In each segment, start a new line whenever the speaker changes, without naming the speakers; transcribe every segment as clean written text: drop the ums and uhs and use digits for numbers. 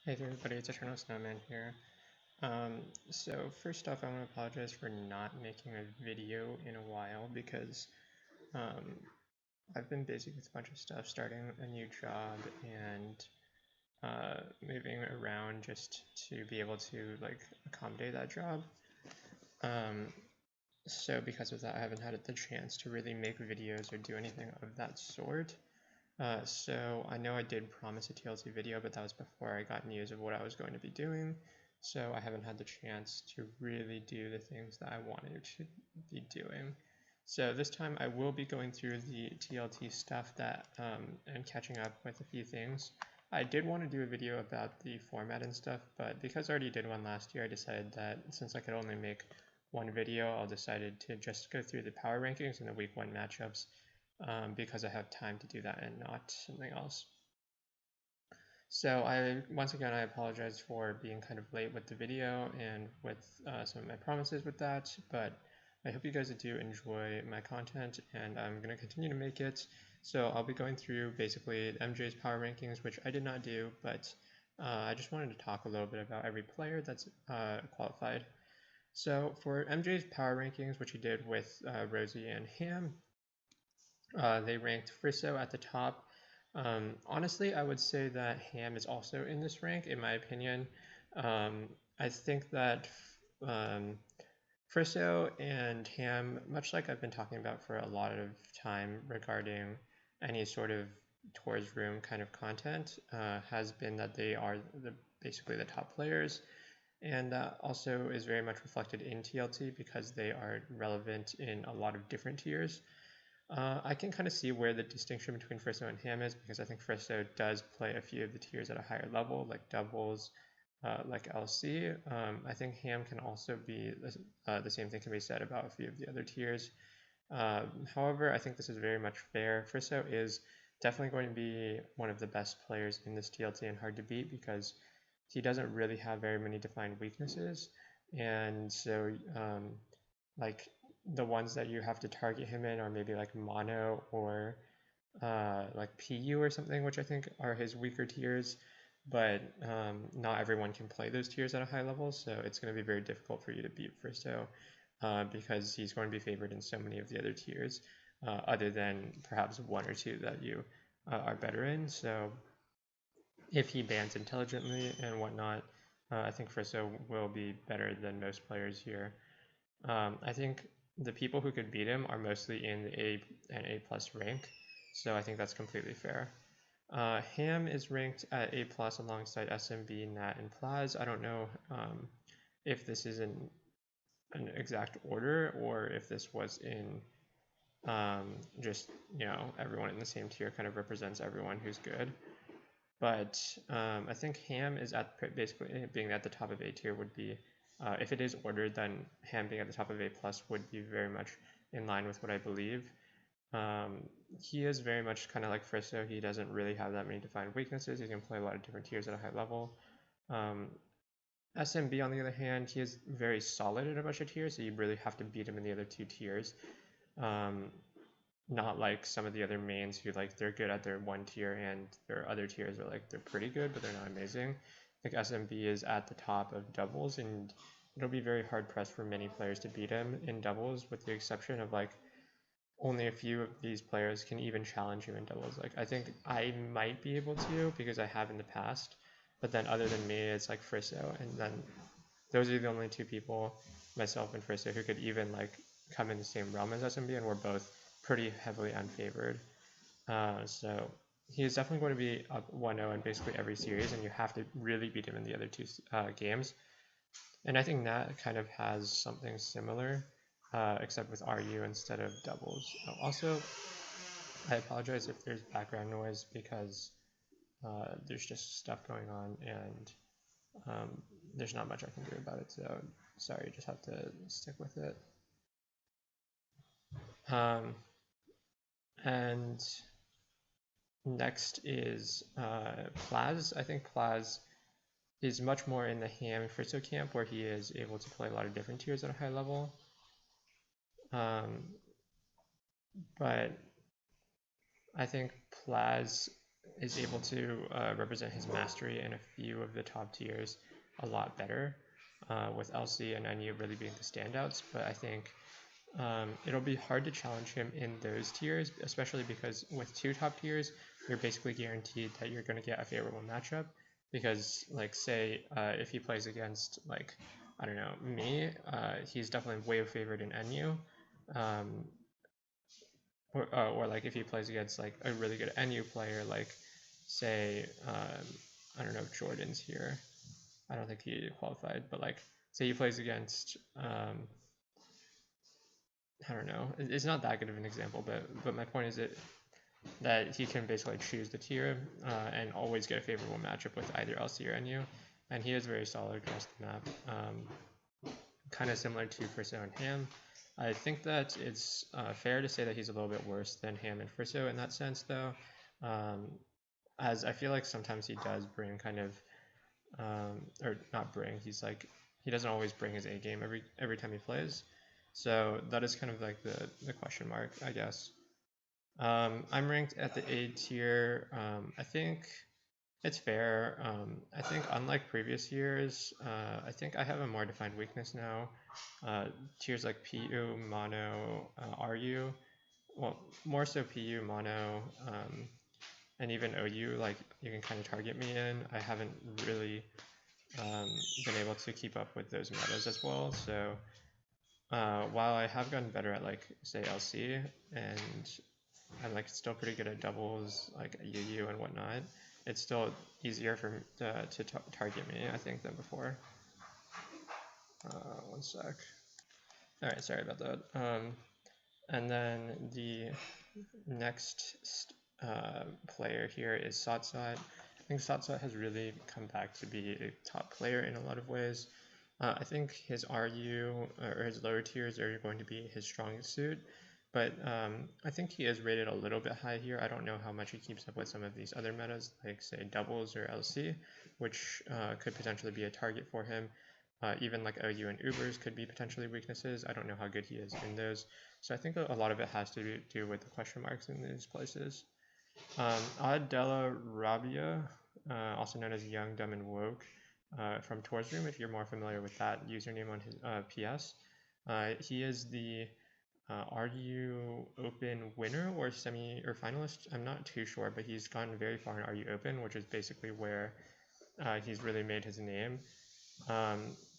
Hey there everybody, it's Eternal Snowman here. So first off, I want to apologize for not making a video in a while because um, I've been busy with a bunch of stuff, starting a new job and moving around just to be able to accommodate that job. Um, so because of that, I haven't had the chance to really make videos or do anything of that sort. So I know I did promise a TLT video, but that was before I got news of what I was going to be doing. So I haven't had the chance to really do the things that I wanted to be doing. So this time I will be going through the TLT stuff and catching up with a few things. I did want to do a video about the format and stuff, but because I already did one last year, I decided that since I could only make one video, I decided to just go through the power rankings and the week 1 matchups because I have time to do that and not something else. So once again, I apologize for being kind of late with the video and with some of my promises with that, but I hope you guys do enjoy my content and I'm going to continue to make it. So I'll be going through basically MJ's power rankings, which I did not do, but I just wanted to talk a little bit about every player that's qualified. So for MJ's power rankings, which he did with Rosie and Ham, they ranked Frisso at the top. Honestly, I would say that Ham is also in this rank, in my opinion. I think that um, Frisso and Ham, much like I've been talking about for a lot of time regarding any sort of tours room kind of content, has been that they are basically the top players. And that also is very much reflected in TLT because they are relevant in a lot of different tiers. I can kind of see where the distinction between Frisso and Ham is because I think Frisso does play a few of the tiers at a higher level, like doubles, like LC. I think Ham can also be the same thing can be said about a few of the other tiers. However, I think this is very much fair. Frisso is definitely going to be one of the best players in this TLT and hard to beat because he doesn't really have very many defined weaknesses. And so, like, the ones that you have to target him in are maybe like mono or like PU or something, which I think are his weaker tiers. But not everyone can play those tiers at a high level, so it's going to be very difficult for you to beat Fristo because he's going to be favored in so many of the other tiers, other than perhaps one or two that you are better in. So if he bans intelligently and whatnot, I think Fristo will be better than most players here. I think the people who could beat him are mostly in the A and A plus rank, so I think that's completely fair. Ham is ranked at A plus alongside SMB, Nat, and Plaz. I don't know if this is in an exact order or if this was in just everyone in the same tier kind of represents everyone who's good. But I think Ham is at basically being at the top of A tier would be, if it is ordered, then Ham being at the top of A plus would be very much in line with what I believe. He is very much kind of like Fristo. He doesn't really have that many defined weaknesses. He can play a lot of different tiers at a high level. SMB, on the other hand, he is very solid in a bunch of tiers, so you really have to beat him in the other two tiers. Not like some of the other mains who they're good at their one tier and their other tiers are they're pretty good but they're not amazing. I think SMB is at the top of doubles and it'll be very hard pressed for many players to beat him in doubles, with the exception of only a few of these players can even challenge him in doubles. I think I might be able to because I have in the past, but then other than me it's Frisso, and then those are the only two people, myself and Frisso, who could even come in the same realm as SMB, and we're both pretty heavily unfavored. So he is definitely going to be up 1-0 in basically every series, and you have to really beat him in the other two games. And I think Nat kind of has something similar, except with RU instead of doubles. Also, I apologize if there's background noise because there's just stuff going on and there's not much I can do about it. So sorry, just have to stick with it. And next is Plaz. I think Plaz is much more in the Ham Frisso camp where he is able to play a lot of different tiers at a high level. But I think Plaz is able to represent his mastery in a few of the top tiers a lot better, with LC and NU really being the standouts. But I think it'll be hard to challenge him in those tiers, especially because with 2 top tiers, you're basically guaranteed that you're going to get a favorable matchup. Because, like, say if he plays against, like, I don't know, me, he's definitely way favored in NU. Or like if he plays against like a really good NU player, like say I don't know if Jordan's here. I don't think he qualified, but like say he plays against I don't know. It's not that good of an example, but my point is that he can basically choose the tier and always get a favorable matchup with either LC or NU, and he is very solid across the map. Kind of similar to Friso and Ham. I think that it's fair to say that he's a little bit worse than Ham and Friso in that sense, though, as I feel like sometimes he does bring kind of, or not bring. He's like he doesn't always bring his A game every time he plays, so that is kind of like the question mark, I guess. I'm ranked at the A tier. I think it's fair. I think unlike previous years, I think I have a more defined weakness now. Tiers like PU, Mono, RU, well, more so PU, Mono, and even OU, like you can kind of target me in. I haven't really been able to keep up with those metas as well. So while I have gotten better at like say LC and I'm like still pretty good at doubles like UU and whatnot, it's still easier for to target me, I think, than before. One sec. All right, sorry about that. And then the next player here is Satsat. I think Satsat has really come back to be a top player in a lot of ways. I think his RU or his lower tiers are going to be his strongest suit, but I think he is rated a little bit high here. I don't know how much he keeps up with some of these other metas, like say doubles or LC, which could potentially be a target for him. Even like OU and Ubers could be potentially weaknesses. I don't know how good he is in those. So I think a lot of it has to do with the question marks in these places. Ad Della Rabia, also known as Young, Dumb, and Woke, from Tours Room, if you're more familiar with that username on his PS. He is the RU Open winner or semi or finalist. I'm not too sure, but he's gone very far in RU Open, which is basically where he's really made his name.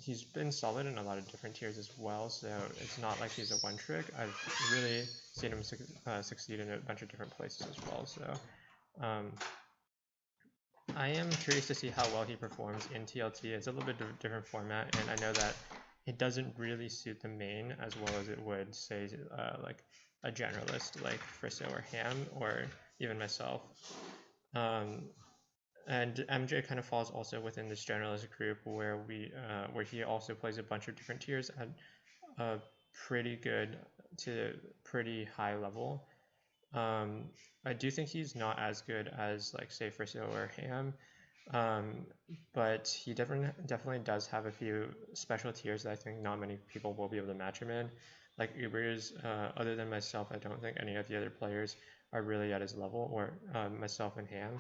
He's been solid in a lot of different tiers as well, so it's not like he's a one trick. I've really seen him succeed in a bunch of different places as well, so I am curious to see how well he performs in TLT. It's a little bit different format, and I know that it doesn't really suit the main as well as it would, say, like a generalist like Friso or Ham, or even myself. And MJ kind of falls also within this generalist group where he also plays a bunch of different tiers at a pretty good to pretty high level. I do think he's not as good as like say Friso or Ham, but he definitely does have a few special tiers that I think not many people will be able to match him in. Like Ubers, other than myself, I don't think any of the other players are really at his level, or myself and Ham.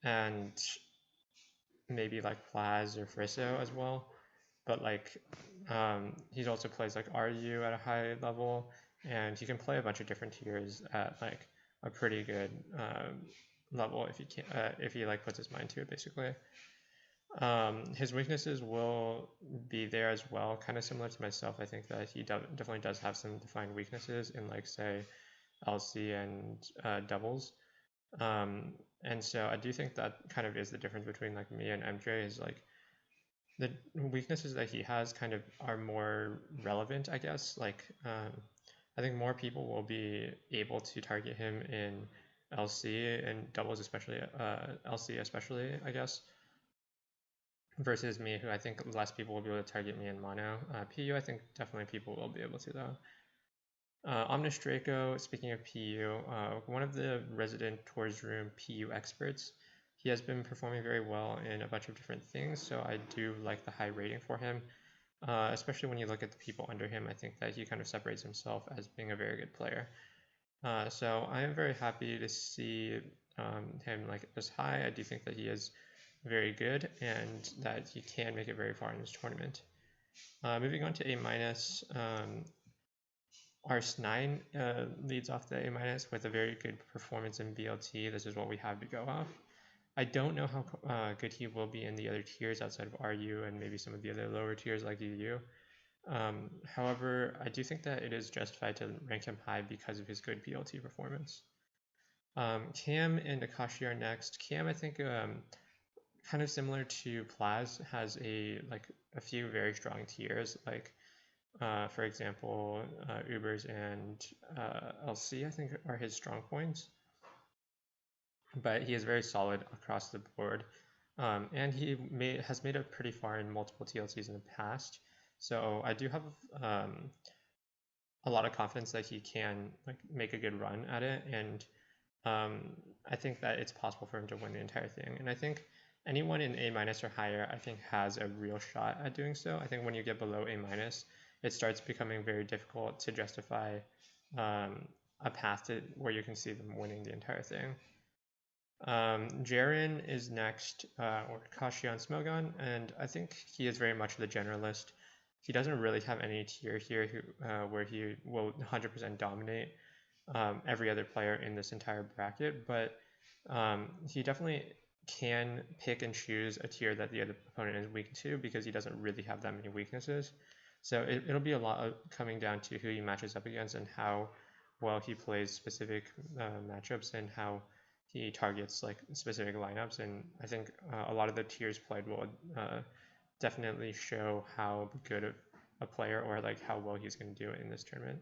And maybe like Plaz or Friso as well. But like he also plays like RU at a high level, and he can play a bunch of different tiers at like a pretty good level if he can if he like puts his mind to it, basically. His weaknesses will be there as well, kind of similar to myself. I think that he definitely does have some defined weaknesses in like say LC and doubles. And so I do think that kind of is the difference between like me and MJ, is like the weaknesses that he has kind of are more relevant, I guess. Like I think more people will be able to target him in LC and doubles, especially LC especially, I guess, versus me, who I think less people will be able to target me in mono. PU, I think definitely people will be able to, though. Omnis Draco, speaking of PU, one of the resident Tours Room PU experts. He has been performing very well in a bunch of different things, so I do like the high rating for him. Especially when you look at the people under him, I think that he kind of separates himself as being a very good player. So I am very happy to see him like as high. I do think that he is very good and that he can make it very far in this tournament. Moving on to A minus, Ars9 leads off the A minus with a very good performance in BLT. This is what we have to go off. I don't know how good he will be in the other tiers outside of RU and maybe some of the other lower tiers like EU. However, I do think that it is justified to rank him high because of his good BLT performance. Cam and Akashi are next. Cam, I think, kind of similar to Plaz, has a few very strong tiers, like for example, Ubers and LC, I think, are his strong points. But he is very solid across the board, and he has made it pretty far in multiple TLCs in the past. So I do have a lot of confidence that he can make a good run at it, and I think that it's possible for him to win the entire thing. And I think anyone in A minus or higher, I think, has a real shot at doing so. I think when you get below A minus, it starts becoming very difficult to justify a path to where you can see them winning the entire thing. Jaren is next, or Kashian Smogon, and I think he is very much the generalist. He doesn't really have any tier here where he will 100% dominate every other player in this entire bracket, but he definitely can pick and choose a tier that the other opponent is weak to because he doesn't really have that many weaknesses. So it'll be a lot of coming down to who he matches up against and how well he plays specific matchups and how he targets specific lineups. And I think a lot of the tiers played will definitely show how good of a player or how well he's going to do in this tournament.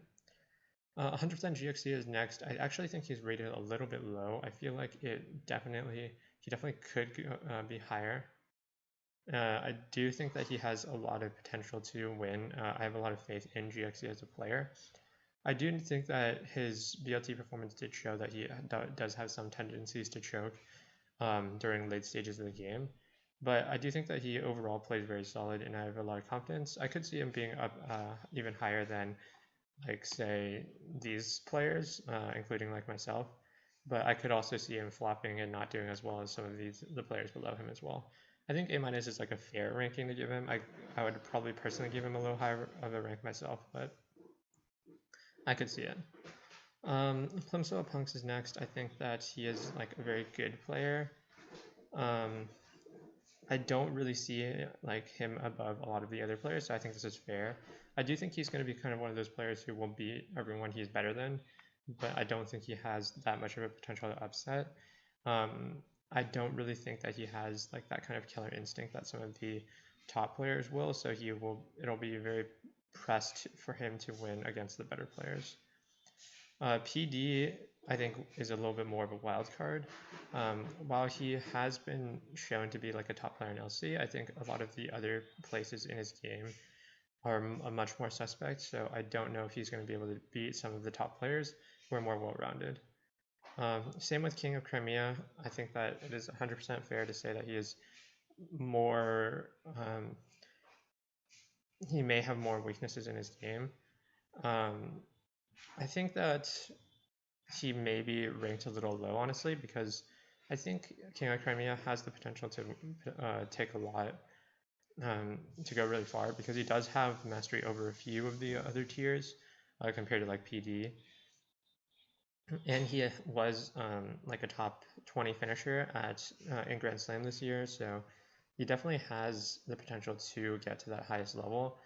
100% GXC is next. I actually think he's rated a little bit low. I feel like he definitely could be higher. I do think that he has a lot of potential to win. I have a lot of faith in GXC as a player. I do think that his BLT performance did show that he does have some tendencies to choke during late stages of the game. But I do think that he overall plays very solid, and I have a lot of confidence. I could see him being up even higher than, say, these players, including myself. But I could also see him flopping and not doing as well as some of the players below him as well. I think A minus is a fair ranking to give him. I would probably personally give him a little higher of a rank myself, but I could see it. Plimsoll Punks is next. I think that he is a very good player. I don't really see him above a lot of the other players, so I think this is fair. I do think he's going to be kind of one of those players who will beat everyone he's better than, but I don't think he has that much of a potential to upset. I don't really think that he has that kind of killer instinct that some of the top players will, so it'll be very pressed for him to win against the better players. PD, I think, is a little bit more of a wild card. While he has been shown to be a top player in LC, I think a lot of the other places in his game are much more suspect, so I don't know if he's going to be able to beat some of the top players who are more well-rounded. Same with King of Crimea. I think that it is 100% fair to say that he is more, he may have more weaknesses in his game. I think that he may be ranked a little low, honestly, because I think King of Crimea has the potential to take a lot, to go really far, because he does have mastery over a few of the other tiers compared to PD. And he was a top 20 finisher in Grand Slam this year, so he definitely has the potential to get to that highest level.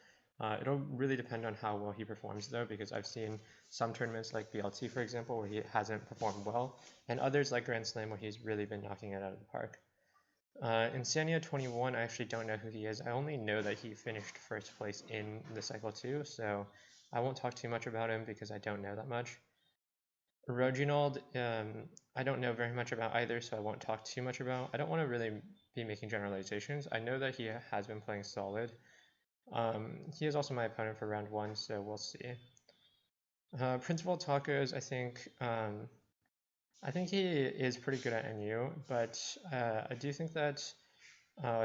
It'll really depend on how well he performs, though, because I've seen some tournaments like BLT, for example, where he hasn't performed well, and others like Grand Slam where he's really been knocking it out of the park. Insania 21, I actually don't know who he is. I only know that he finished first place in the Cycle 2, so I won't talk too much about him because I don't know that much. Reginald, I don't know very much about either, so I won't talk too much about. I don't want to really be making generalizations. I know that he has been playing solid. He is also my opponent for round 1, so we'll see. Principal Tacos, I think he is pretty good at NU, but I do think that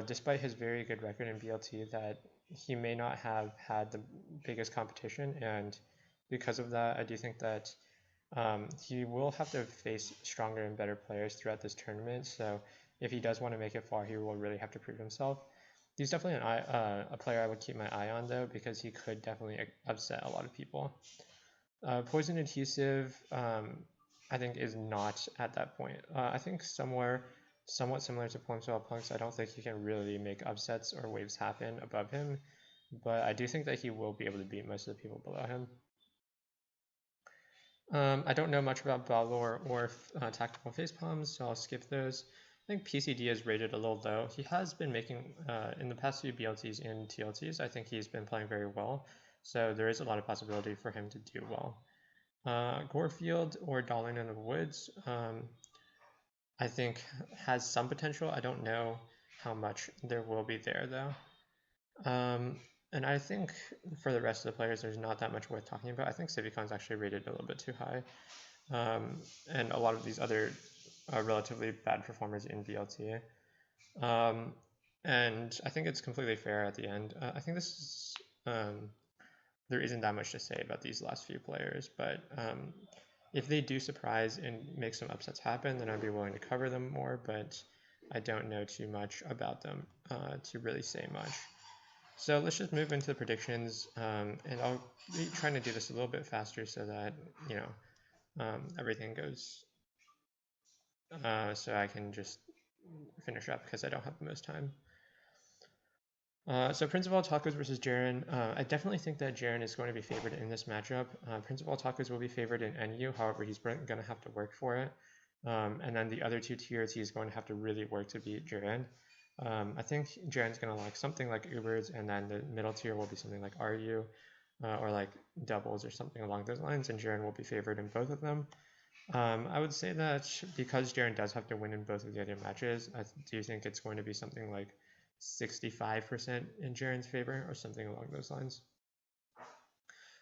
despite his very good record in BLT, that he may not have had the biggest competition, and because of that, I do think that He will have to face stronger and better players throughout this tournament, so if he does want to make it far, he will really have to prove himself. He's definitely a player I would keep my eye on, though, because he could definitely upset a lot of people. Poison Adhesive, I think, is not at that point. I think somewhere somewhat similar to Plimsoll Punks, I don't think he can really make upsets or waves happen above him, but I do think that he will be able to beat most of the people below him. I don't know much about Balor or Tactical Facepalms, so I'll skip those. I think PCD is rated a little low. He has been making, in the past few BLTs and TLTs, I think he's been playing very well, so there is a lot of possibility for him to do well. Gorefield or Darling in the Woods, I think has some potential. I don't know how much there will be there, though. And I think for the rest of the players, there's not that much worth talking about. I think Civicon's actually rated a little bit too high. And a lot of these other relatively bad performers in BLT. And I think it's completely fair at the end. I think this is, there isn't that much to say about these last few players, but if they do surprise and make some upsets happen, then I'd be willing to cover them more, but I don't know too much about them to really say much. So let's just move into the predictions, and I'll be trying to do this a little bit faster so that, you know, everything goes, so I can just finish up because I don't have the most time. So Prince of All Tacos versus Jaren. I definitely think that Jaren is going to be favored in this matchup. Prince of All Tacos will be favored in NU, however, he's going to have to work for it. And then the other two tiers, he's going to have to really work to beat Jaren. I think Jaren's going to like something like Ubers, and then the middle tier will be something like RU or like doubles or something along those lines, and Jaren will be favored in both of them. I would say that because Jaren does have to win in both of the other matches, I do think it's going to be something like 65% in Jaren's favor or something along those lines.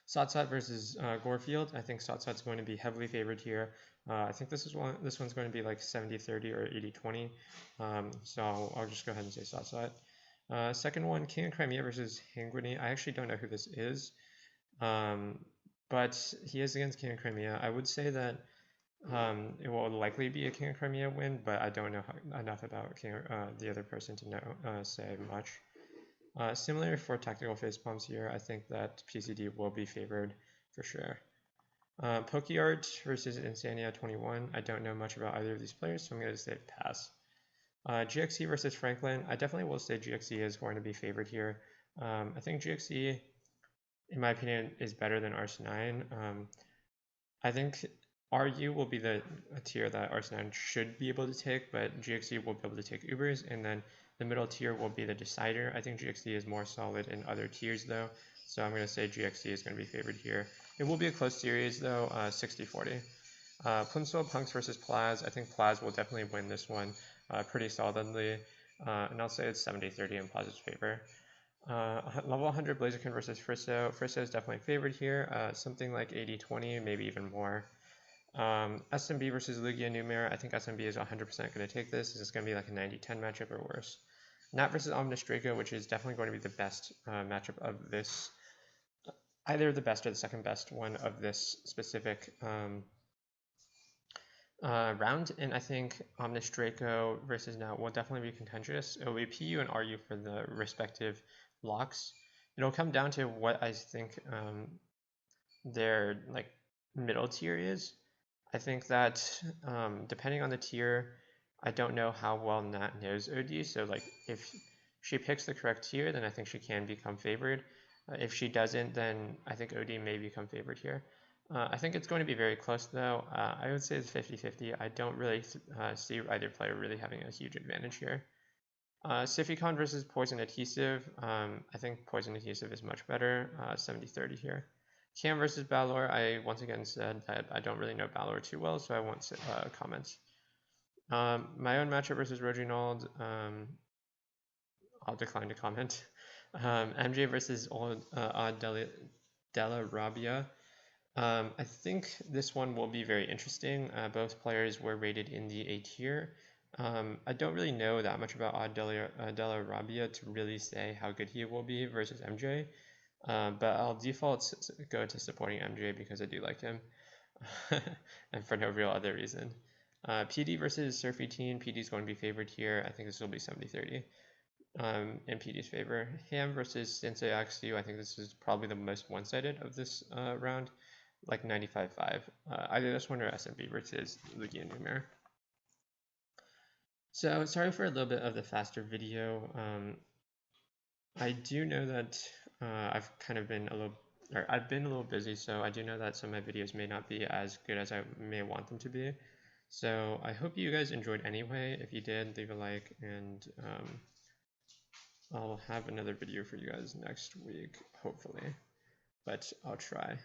Sotsot versus Gorefield. I think Sotsot's going to be heavily favored here. I think this one's going to be like 70-30 or 80-20. So I'll just go ahead and say Sotsot. Second one, King of Crimea versus Hangwini. I actually don't know who this is, but he is against King of Crimea. I would say that it will likely be a King of Crimea win, but I don't know enough about the other person to know say much. Similar for Tactical Facepalms here, I think that PCD will be favored for sure. PokeArt versus Insania 21. I don't know much about either of these players, so I'm going to say pass. GXE versus Franklin. I definitely will say GXE is going to be favored here. I think GXE, in my opinion, is better than Arsenine. I think RU will be the tier that Arsenine should be able to take, but GXE will be able to take Ubers, and then the middle tier will be the decider. I think GXE is more solid in other tiers, though, so I'm going to say GXE is going to be favored here. It will be a close series, though, 60-40. Plimsoll Punks versus Plaz. I think Plaz will definitely win this one pretty solidly, and I'll say it's 70-30 in Plaz's favor. Level 100 Blaziken versus Frisso. Frisso is definitely favored here, something like 80-20, maybe even more. SMB versus Lugia Numer. I think SMB is 100% going to take this. This is going to be like a 90-10 matchup or worse. Nat versus Omnis Draco, which is definitely going to be the best matchup of this, either the best or the second best one of this specific round. And I think Omnis Draco versus Nat will definitely be contentious. It will be PU and RU for the respective locks. It'll come down to what I think their like middle tier is. I think that depending on the tier, I don't know how well Nat knows OD, so like if she picks the correct tier, then I think she can become favored. If she doesn't, then I think OD may become favored here. I think it's going to be very close, though. I would say it's 50-50. I don't really see either player really having a huge advantage here. Siphicon versus Poison Adhesive. I think Poison Adhesive is much better, 70-30 here. Cam versus Balor, I once again said that I don't really know Balor too well, so I won't comment. My own matchup versus Reginald, I'll decline to comment. MJ versus Odd Della Rabia. I think this one will be very interesting. Both players were rated in the A tier. I don't really know that much about Odd Della Rabia to really say how good he will be versus MJ. But I'll default go to supporting MJ because I do like him. and for no real other reason. PD versus Surfy Teen. PD is going to be favored here. I think this will be 70-30 in PD's favor. Ham versus Sensei XU. I think this is probably the most one-sided of this round, like 95-5. Either this one or SMB versus Lugia Numer. So sorry for a little bit of the faster video. I do know that I've been a little busy, so I do know that some of my videos may not be as good as I may want them to be. So I hope you guys enjoyed anyway. If you did, leave a like, and I'll have another video for you guys next week, hopefully, but I'll try.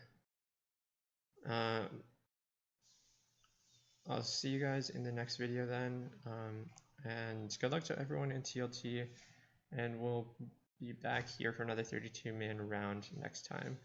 I'll see you guys in the next video then, and good luck to everyone in TLT, and we'll be back here for another 32-man round next time.